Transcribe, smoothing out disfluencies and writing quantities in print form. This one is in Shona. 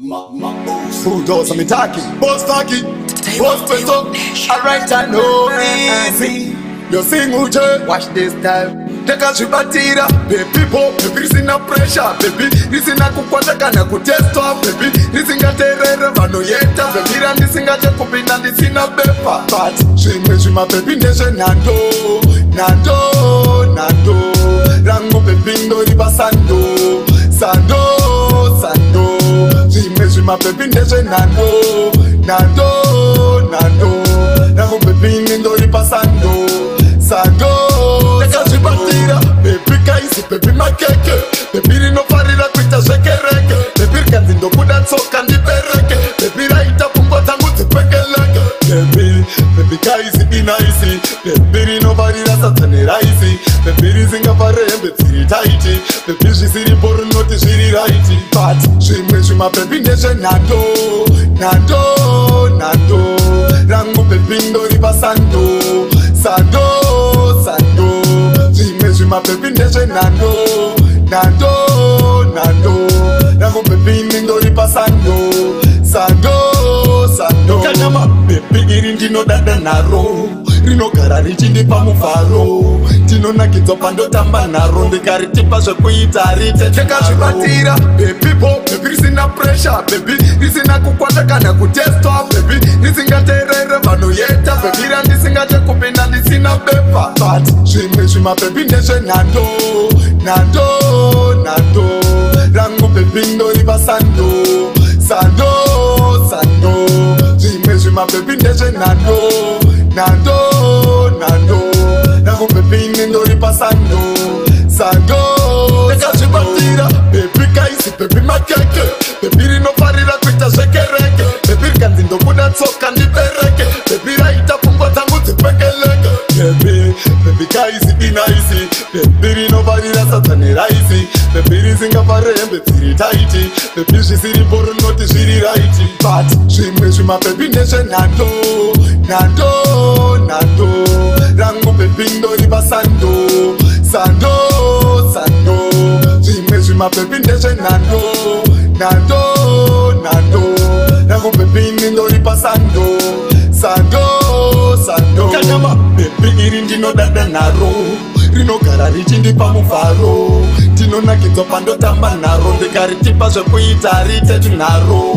Bulldozer me talking, boss talking, boss peso. Alright, I know easy. You sing uje, watch this time. Teka shibatira, baby pop, baby risina pressure, baby risina kukwataka na kutesto, baby risinga terere vano yeta, baby randi singa chekupina risina bepa. But shima baby ndeshe nando, rango baby ndo riba sando, sando. Shima baby ndeshe nando, rango baby ndo riba sando. Teka shibatira, baby kaisi, baby makeke, baby rino farira kuita shekereke, baby kanzi ndo kuda tsoka ndipereke, baby raita pumbo tangu zipekeleke, baby kaisi inaisi, baby rino farira satane raisi, baby rizinga farembe tsiri taiti, baby shisiri boru noti shiri raiti. But shima baby ndeshe nando, rangu baby ndo riba sando. Shima baby ndeshe nando, rango baby ndo riba sando. Kanyama baby iri ndino dada naro, rino gara richindi pamufaro, tino nakidzo pando tamba naro, ndikaritipa zvekuita rite. Teka shibatira, baby pop, baby risina pressure, baby risina kukwata kana kutesto, baby risinga terere vano yeta, baby randisinga chekupinda ndisina bepa. But shima baby ndeshe nando, rango baby ndo riba sando. Shima baby ndeshe nando, rango baby ndo riba sando. Teka shibatira, baby kaisi, baby makeke, baby rino farira kuita shekereke, baby kanzi ndo kuda tsoka ndipereke, baby raita pumbo tangu zipekeleke, baby kaisi inaisi, baby rino farira satane raisi, baby risinga farembe tsiri taiti, baby shisiri boru noti shiri raiti. But shima baby ndeshe nando, rango baby ndo riba sando. Shima baby ndeshe nando, rango baby ndo riba sando. Kanyama baby iri ndino dada naro, rino gara richindi pamufaro, tino nakidzo pando tamba naro, ndikaritipa zvekuita rite tunaro.